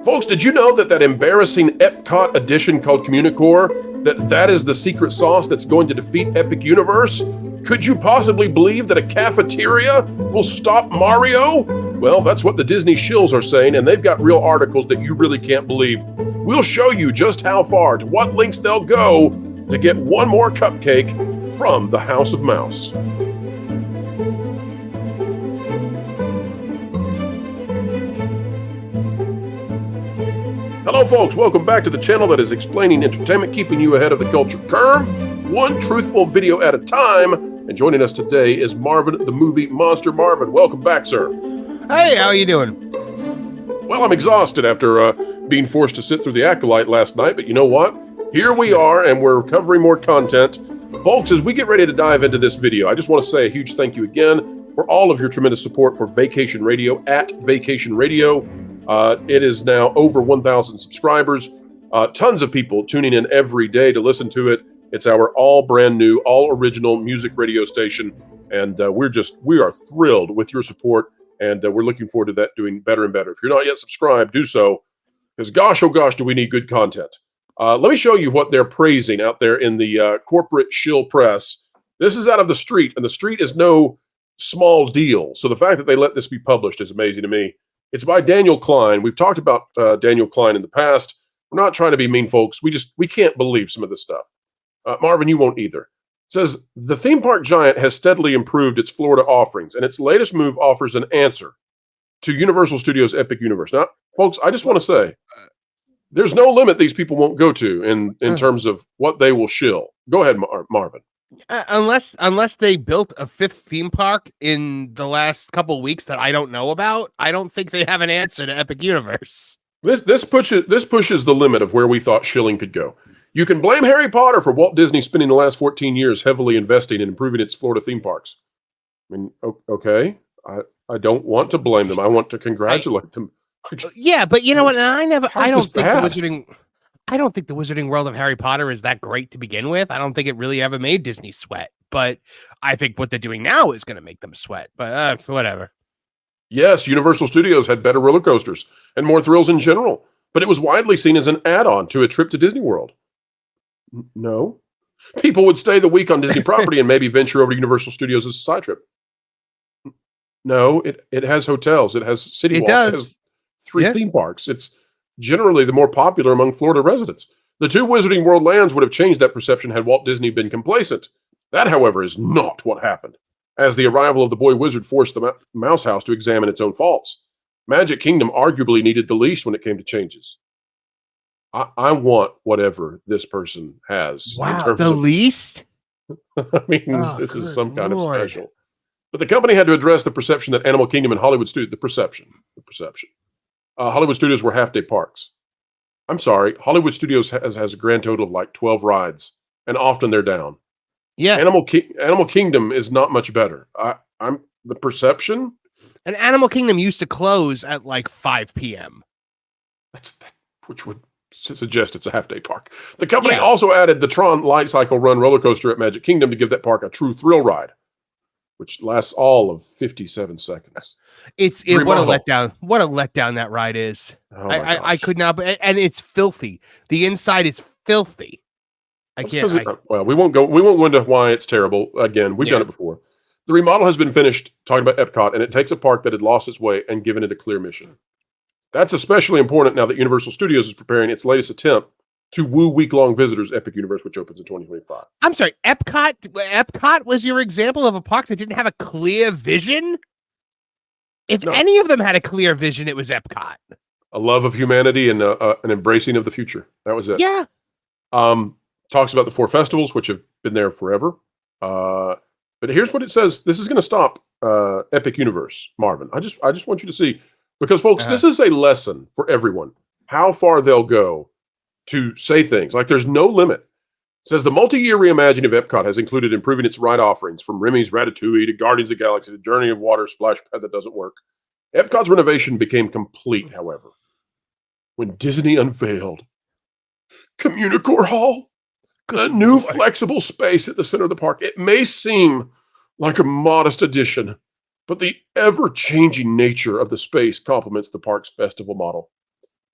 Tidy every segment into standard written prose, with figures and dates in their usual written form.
Folks, did you know that embarrassing Epcot edition called Communicore, that is the secret sauce that's going to defeat Epic Universe? Could you possibly believe that a cafeteria will stop Mario? Well, that's what the Disney shills are saying, and they've got real articles that you really can't believe. We'll show you just how far, to what lengths they'll go to get one more cupcake from the House of Mouse. Hello folks, welcome back to the channel that is explaining entertainment, keeping you ahead of the culture curve, one truthful video at a time. And joining us today is Marvin, the movie monster. Marvin, welcome back, sir. Hey, how are you doing? Well, I'm exhausted after being forced to sit through the Acolyte last night, but you know what? Here we are, and we're covering more content. Folks, as we get ready to dive into this video, I just want to say a huge thank you again for all of your tremendous support for Vacation Radio at Vacation Radio. It is now over 1,000 subscribers. Tons of people tuning in every day to listen to it. It's our all brand new, all original music radio station. And we are thrilled with your support. And we're looking forward to that doing better and better. If you're not yet subscribed, do so. Because gosh, oh gosh, do we need good content. Let me show you what they're praising out there in the corporate shill press. This is out of the street, and the street is no small deal. So the fact that they let this be published is amazing to me. It's by Daniel Klein. We've talked about Daniel Klein in the past. We're not trying to be mean, folks. We can't believe some of this stuff. Marvin, you won't either. It says, the theme park giant has steadily improved its Florida offerings, and its latest move offers an answer to Universal Studios' Epic Universe. Now, folks, I just want to say, there's no limit these people won't go to in terms of what they will shill. Go ahead, Marvin. Unless they built a fifth theme park in the last couple of weeks that I don't know about, I don't think they have an answer to Epic Universe. This pushes the limit of where we thought Shilling could go. You can blame Harry Potter for Walt Disney spending the last 14 years heavily investing in improving its Florida theme parks. I mean, okay, I don't want to blame them. I want to congratulate them. Yeah, but you know what? I don't think the Wizarding World of Harry Potter is that great to begin with. I don't think it really ever made Disney sweat. But I think what they're doing now is going to make them sweat. But whatever. Yes, Universal Studios had better roller coasters and more thrills in general, but it was widely seen as an add-on to a trip to Disney World. No. People would stay the week on Disney property and maybe venture over to Universal Studios as a side trip. No, it has hotels. It has City Walk. It has three theme parks. It's generally the more popular among Florida residents. The two Wizarding World lands would have changed that perception had Walt Disney been complacent. That, however, is not what happened, as the arrival of the boy wizard forced the Mouse House to examine its own faults. Magic Kingdom arguably needed the least when it came to changes. I want whatever this person has. Wow, the least? I mean, this is some kind of special. But the company had to address the perception that Animal Kingdom and Hollywood Studios, the perception. Hollywood Studios were half-day parks. I'm sorry, Hollywood Studios has a grand total of like 12 rides, and often they're down. Yeah. Animal Kingdom is not much better. I'm the perception. And Animal Kingdom used to close at like 5 p.m. Which would suggest it's a half-day park. The company also added the Tron Light Cycle Run roller coaster at Magic Kingdom to give that park a true thrill ride, which lasts all of 57 seconds. What a letdown! What a letdown that ride is. Oh I could not, and it's filthy. The inside is filthy. I can't. Well, we won't go into why it's terrible. Again, we've done it before. The remodel has been finished. Talking about Epcot, and it takes a park that had lost its way and given it a clear mission. That's especially important now that Universal Studios is preparing its latest attempt to woo week-long visitors, Epic Universe, which opens in 2025. I'm sorry, Epcot was your example of a park that didn't have a clear vision? If any of them had a clear vision, it was Epcot. A love of humanity and an embracing of the future. That was it. Yeah. Talks about the 4 festivals, which have been there forever. But here's what it says. This is going to stop Epic Universe, Marvin. I just want you to see, because folks, this is a lesson for everyone, how far they'll go to say things like there's no limit. It says the multi-year reimagining of Epcot has included improving its ride offerings from Remy's Ratatouille to Guardians of the Galaxy to Journey of Water Splash Pad that doesn't work. Epcot's renovation became complete, however, when Disney unveiled Communicore Hall, a new flexible space at the center of the park. It may seem like a modest addition, but the ever-changing nature of the space complements the park's festival model.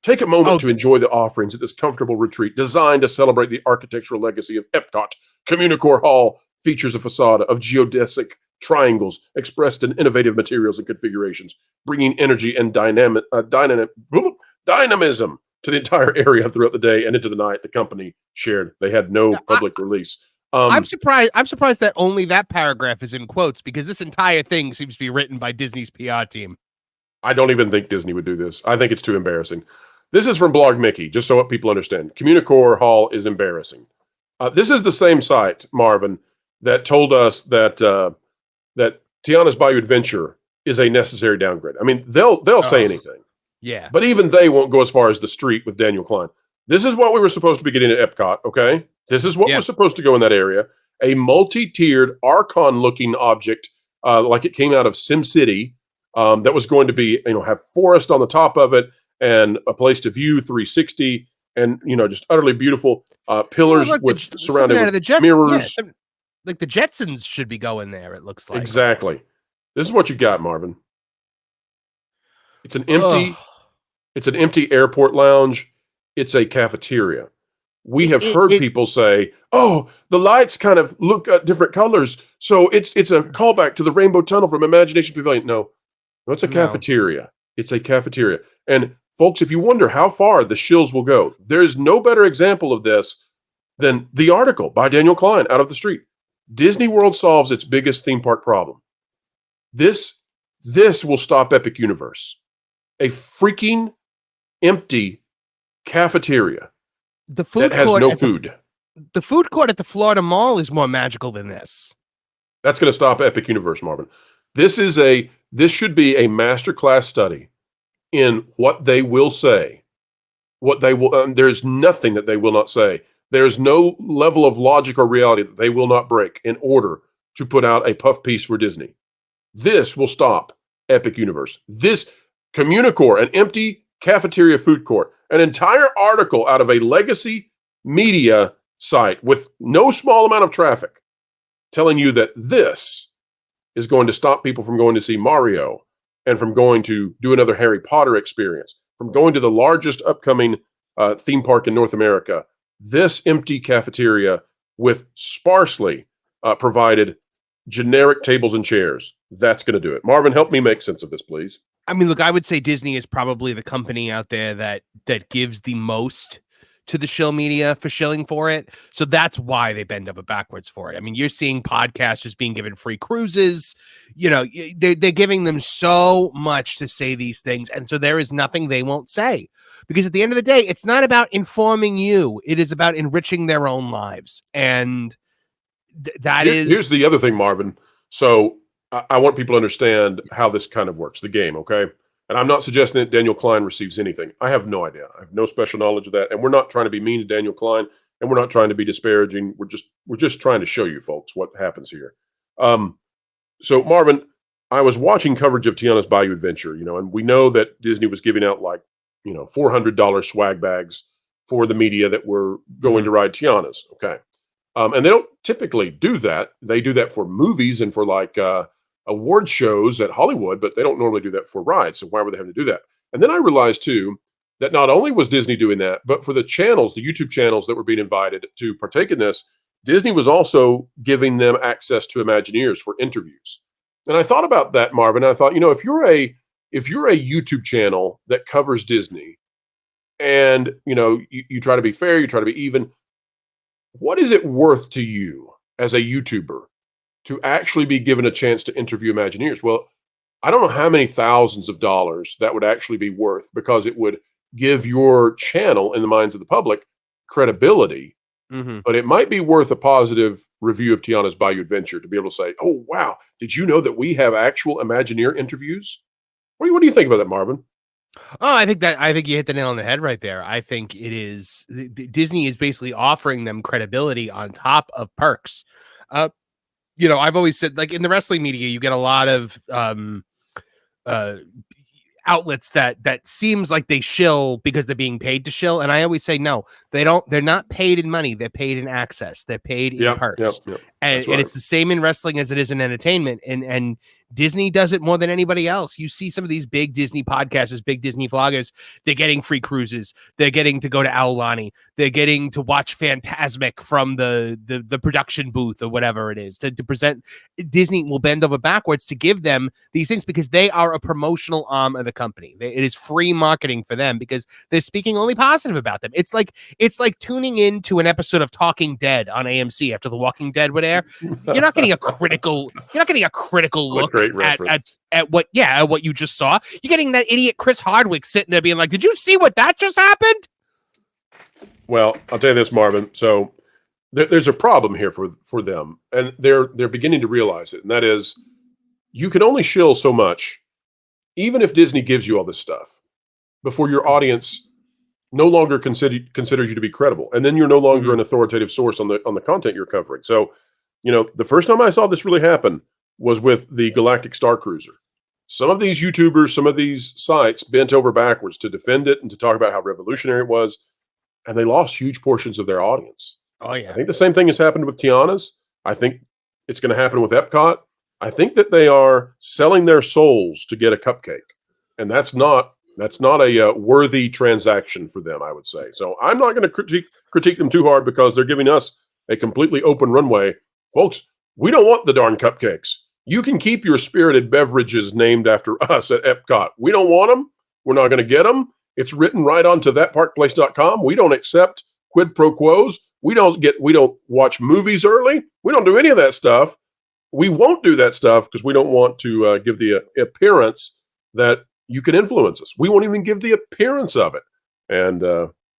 Take a moment Oh, to enjoy the offerings at this comfortable retreat designed to celebrate the architectural legacy of Epcot. Communicore Hall features a facade of geodesic triangles expressed in innovative materials and configurations, bringing energy and dynamism to the entire area throughout the day and into the night. The company shared they had no public release. I'm surprised. I'm surprised that only that paragraph is in quotes because this entire thing seems to be written by Disney's PR team. I don't even think Disney would do this. I think it's too embarrassing. This is from Blog Mickey, just so what people understand. Communicore Hall is embarrassing. This is the same site, Marvin, that told us that that Tiana's Bayou Adventure is a necessary downgrade. I mean, they'll say anything. Yeah. But even they won't go as far as the street with Daniel Klein. This is what we were supposed to be getting at Epcot, okay? This is what was supposed to go in that area. A multi-tiered Archon-looking object, like it came out of SimCity, that was going to be, have forest on the top of it and a place to view 360 and, just utterly beautiful pillars surrounded with mirrors. Yeah, like the Jetsons should be going there, it looks like. Exactly. This is what you got, Marvin. It's an empty airport lounge. It's a cafeteria. We have heard people say, "Oh, the lights kind of look at different colors, so it's a callback to the Rainbow Tunnel from Imagination Pavilion." No, it's a cafeteria. It's a cafeteria. And folks, if you wonder how far the shills will go, there's no better example of this than the article by Daniel Klein, Out of the Street. Disney World solves its biggest theme park problem. This will stop Epic Universe. A freaking empty cafeteria that has no food. The food court at the Florida Mall is more magical than this. That's going to stop Epic Universe, Marvin. This should be a masterclass study in what they will say. What they will. There's nothing that they will not say. There's no level of logic or reality that they will not break in order to put out a puff piece for Disney. This will stop Epic Universe. This Communicore, an empty cafeteria food court, an entire article out of a legacy media site with no small amount of traffic telling you that this is going to stop people from going to see Mario and from going to do another Harry Potter experience, from going to the largest upcoming theme park in North America. This empty cafeteria with sparsely provided generic tables and chairs. That's going to do it. Marvin, help me make sense of this, please. I mean, look, I would say Disney is probably the company out there that gives the most to the shill media for shilling for it. So that's why they bend over backwards for it. I mean, you're seeing podcasters being given free cruises. They're giving them so much to say these things. And so there is nothing they won't say. Because at the end of the day, it's not about informing you. It is about enriching their own lives. And here's the other thing, Marvin. So I want people to understand how this kind of works, the game, okay? And I'm not suggesting that Daniel Klein receives anything. I have no idea. I have no special knowledge of that. And we're not trying to be mean to Daniel Klein, and we're not trying to be disparaging. We're just trying to show you folks what happens here. So Marvin, I was watching coverage of Tiana's Bayou Adventure, and we know that Disney was giving out $400 swag bags for the media that were going to ride Tiana's. Okay. And they don't typically do that. They do that for movies and for award shows at Hollywood, but they don't normally do that for rides. So why would they have to do that? And then I realized too, that not only was Disney doing that, but for the channels, the YouTube channels that were being invited to partake in this, Disney was also giving them access to Imagineers for interviews. And I thought about that, Marvin. I thought, if you're a YouTube channel that covers Disney and, you try to be fair, you try to be even, what is it worth to you as a YouTuber to actually be given a chance to interview Imagineers? Well, I don't know how many thousands of dollars that would actually be worth, because it would give your channel in the minds of the public credibility. Mm-hmm. But it might be worth a positive review of Tiana's Bayou Adventure to be able to say, "Oh, wow, did you know that we have actual Imagineer interviews?" What do you think about that, Marvin? Oh, I think you hit the nail on the head right there. I think it is Disney is basically offering them credibility on top of perks. I've always said, like, in the wrestling media, you get a lot of outlets that seems like they shill because they're being paid to shill, and I always say no, they don't. They're not paid in money. They're paid in access. They're paid in perks. And it's the same in wrestling as it is in entertainment. And Disney does it more than anybody else. You see some of these big Disney podcasters, big Disney vloggers, they're getting free cruises. They're getting to go to Aulani. They're getting to watch Fantasmic from the production booth or whatever it is to present. Disney will bend over backwards to give them these things because they are a promotional arm of the company. It is free marketing for them because they're speaking only positive about them. It's like tuning in to an episode of Talking Dead on AMC after The Walking Dead would air. You're not getting a critical look at what you just saw. You're getting that idiot Chris Hardwick sitting there being like, "Did you see what that just happened?" Well, I'll tell you this, Marvin. So there's a problem here for them, and they're beginning to realize it, and that is you can only shill so much, even if Disney gives you all this stuff, before your audience no longer considers you to be credible, and then you're no longer an authoritative source on the content you're covering. So, the first time I saw this really happen was with the Galactic Star Cruiser. Some of these YouTubers, some of these sites bent over backwards to defend it and to talk about how revolutionary it was, and they lost huge portions of their audience. Oh, yeah. I think the same thing has happened with Tiana's. I think it's going to happen with Epcot. I think that they are selling their souls to get a cupcake, and that's not a worthy transaction for them, I would say. So I'm not going to critique them too hard because they're giving us a completely open runway. Folks, we don't want the darn cupcakes. You can keep your spirited beverages named after us at Epcot. We don't want them. We're not going to get them. It's written right onto thatparkplace.com. We don't accept quid pro quos. We don't watch movies early. We don't do any of that stuff. We won't do that stuff because we don't want to give the appearance that you can influence us. We won't even give the appearance of it. And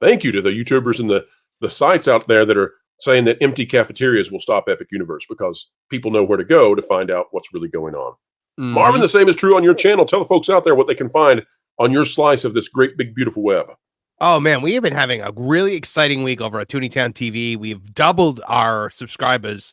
thank you to the YouTubers and the sites out there that are saying that empty cafeterias will stop Epic Universe because people know where to go to find out what's really going on. Marvin, the same is true on your channel. Tell the folks out there what they can find on your slice of this great, big, beautiful web. Oh, man, we have been having a really exciting week over at Tooneytown TV. We've doubled our subscribers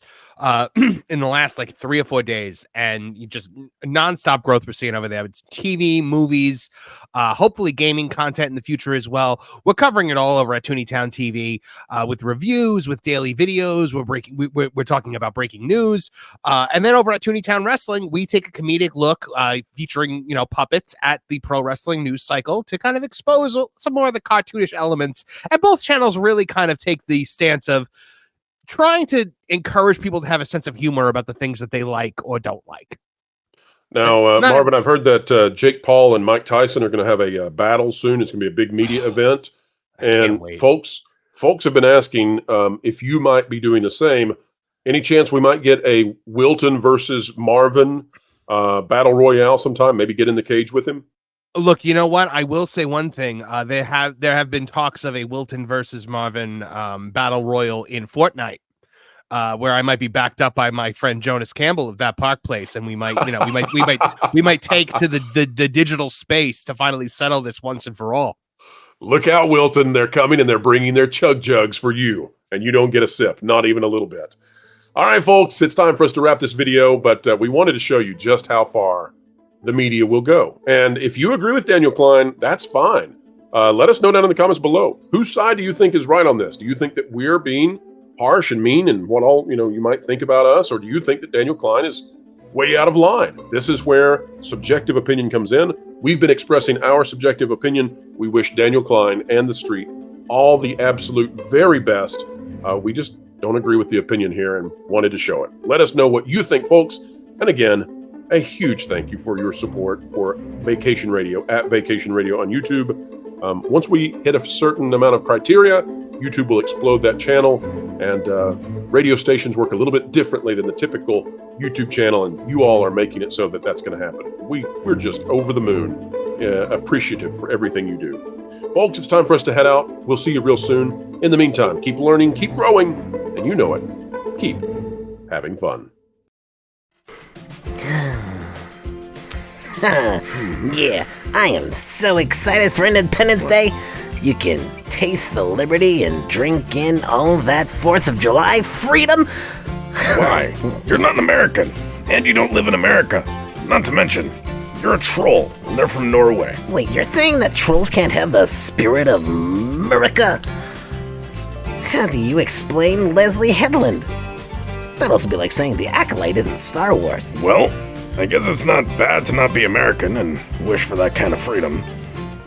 in the last 3 or 4 days, and you just nonstop growth we're seeing over there. It's TV, movies, hopefully gaming content in the future as well. We're covering it all over at Tooneytown TV with reviews, with daily videos. We're talking about breaking news, and then over at Tooneytown Wrestling, we take a comedic look featuring puppets at the pro wrestling news cycle to kind of expose some more of the cartoonish elements. And both channels really kind of take the stance of trying to encourage people to have a sense of humor about the things that they like or don't like. Now, Marvin, I've heard that Jake Paul and Mike Tyson are going to have a battle soon. It's going to be a big media event. And folks have been asking if you might be doing the same. Any chance we might get a Wilton versus Marvin battle royale sometime? Maybe get in the cage with him? Look, you know what? I will say one thing. There have been talks of a Wilton versus Marvin battle royal in Fortnite, where I might be backed up by my friend Jonas Campbell of That Park Place, and we might take to the digital space to finally settle this once and for all. Look out, Wilton! They're coming and they're bringing their chug jugs for you, and you don't get a sip, not even a little bit. All right, folks, it's time for us to wrap this video, but we wanted to show you just how far the media will go. And if you agree with Daniel Klein, that's fine. Let us know down in the comments below. Whose side do you think is right on this? Do you think that we're being harsh and mean and what all you might think about us? Or do you think that Daniel Klein is way out of line? This is where subjective opinion comes in. We've been expressing our subjective opinion. We wish Daniel Klein and the street all the absolute very best. We just don't agree with the opinion here and wanted to show it. Let us know what you think, folks. And again, a huge thank you for your support for Vacation Radio at Vacation Radio on YouTube. Once we hit a certain amount of criteria, YouTube will explode that channel, and radio stations work a little bit differently than the typical YouTube channel, and you all are making it so that that's going to happen. We're just over the moon appreciative for everything you do. Folks, it's time for us to head out. We'll see you real soon. In the meantime, keep learning, keep growing, and you know it, keep having fun. Yeah, I am so excited for Independence Day. You can taste the liberty and drink in all that 4th of July freedom. Why? You're not an American, and you don't live in America. Not to mention, you're a troll, and they're from Norway. Wait, you're saying that trolls can't have the spirit of America? How do you explain Leslie Headland? That'd also be like saying the Acolyte isn't Star Wars. Well, I guess it's not bad to not be American and wish for that kind of freedom.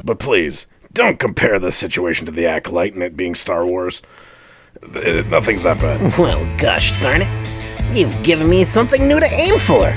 But please, don't compare this situation to the Acolyte and it being Star Wars. Nothing's that bad. Well, gosh darn it. You've given me something new to aim for.